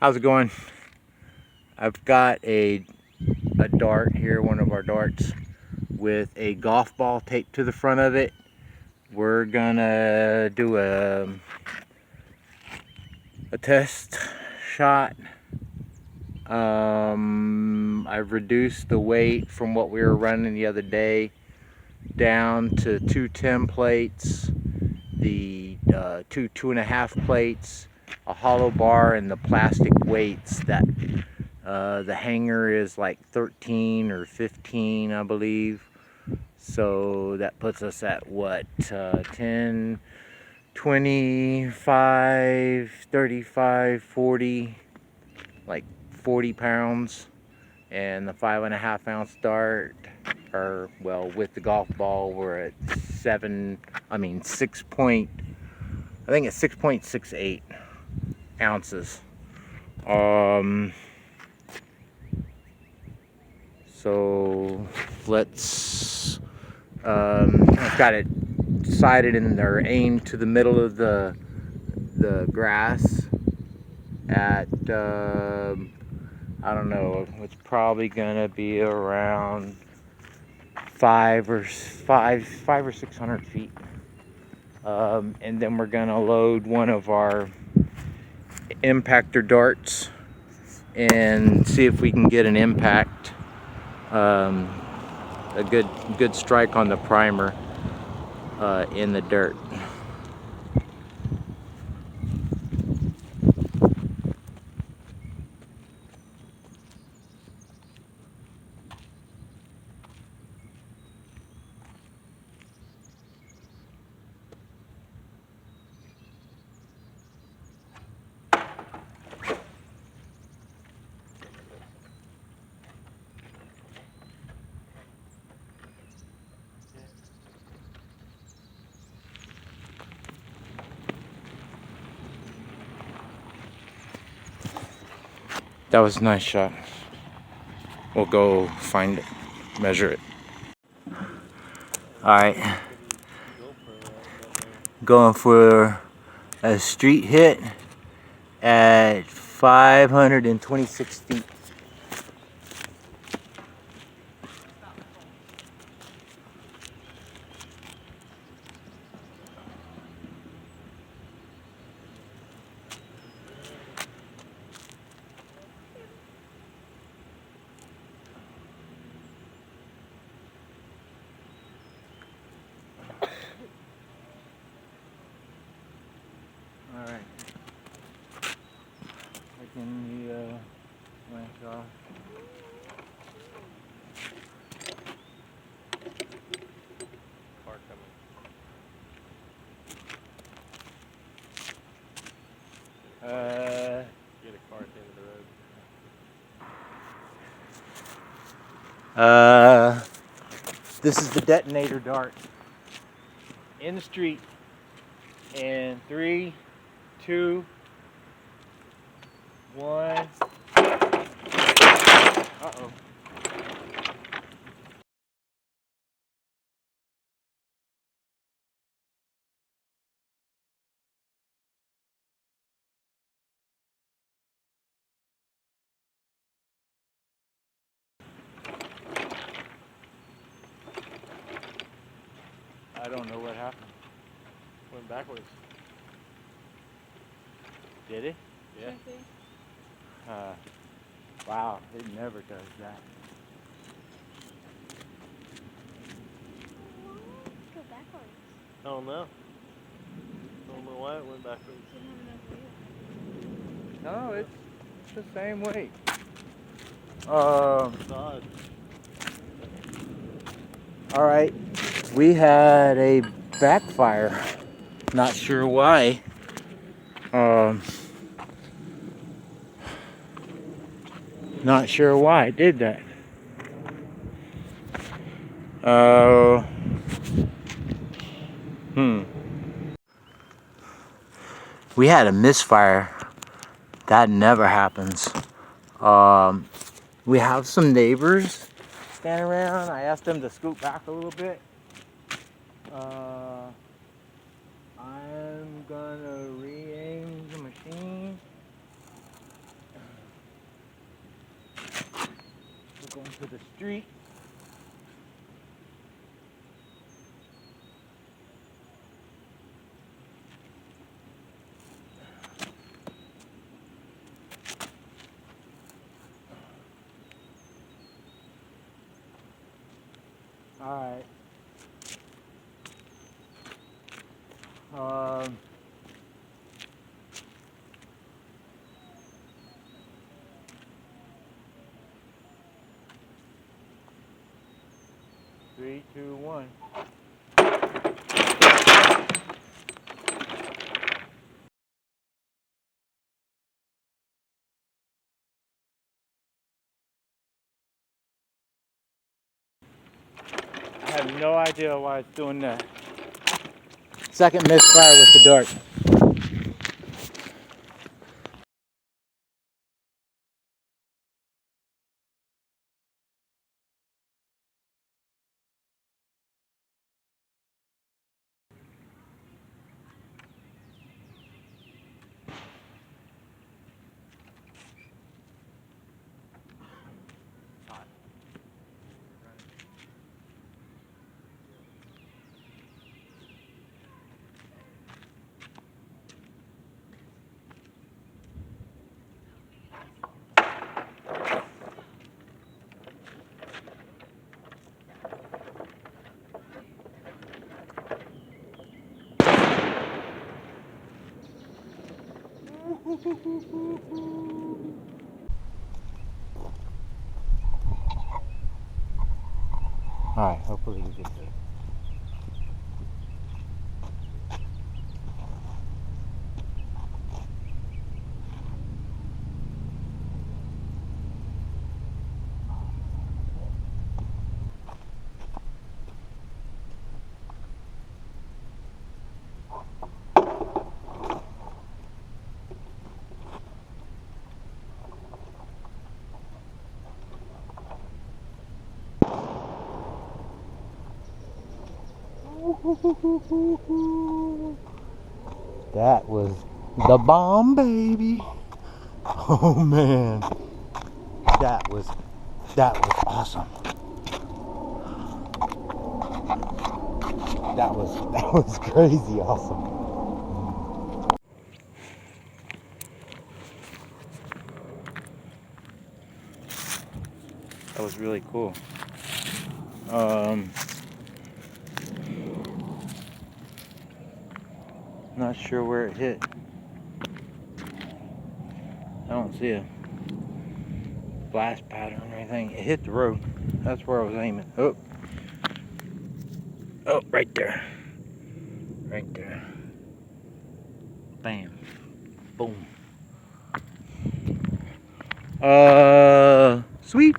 How's it going? I've got a dart here, one of our darts, with a golf ball taped to the front of it. We're gonna do a test shot. I've reduced the weight from what we were running the other day down to 2 10 plates, the two 2.5 plates, a hollow bar, and the plastic weights. That the hanger is like 13 or 15, I believe. So that puts us at what, 10, 25, 35, 40, like 40 pounds. And the 5.5 ounce dart, or well, with the golf ball, we're at 6 point, I think it's 6.68 ounces. So let's, I've got it sighted in there, aimed to the middle of the grass at, I don't know, it's probably gonna be around 500 or 600 feet. And then we're gonna load one of our impactor darts and see if we can get an impact, a good strike on the primer in the dirt. That was a nice shot. We'll go find it, measure it. Alright, going for a street hit at 526 feet. Alright, taking the length off. Car coming. Get a car at the end of the road. This is the detonator dart. In the street. In 3, 2, 1. Uh-oh. I don't know what happened. Went backwards. Did it? Yeah. Wow, it never does that. Go backwards. I don't know. I don't know why it went backwards. No, it's the same weight. It's odd. All right, we had a backfire. Not sure why. Not sure why it did that. We had a misfire. That never happens. We have some neighbors standing around. I asked them to scoot back a little bit. I'm gonna re-aim the machine to the street. Alright. 3, 2, 1. I have no idea why it's doing that. Second misfire with the dart. Alright, hopefully we get there. That was the bomb, baby. Oh man, that was awesome. That was crazy awesome. That was really cool. Not sure where it hit. I don't see a blast pattern or anything. It hit the road. That's where I was aiming. Oh, right there. Right there. Bam. Boom. Sweet.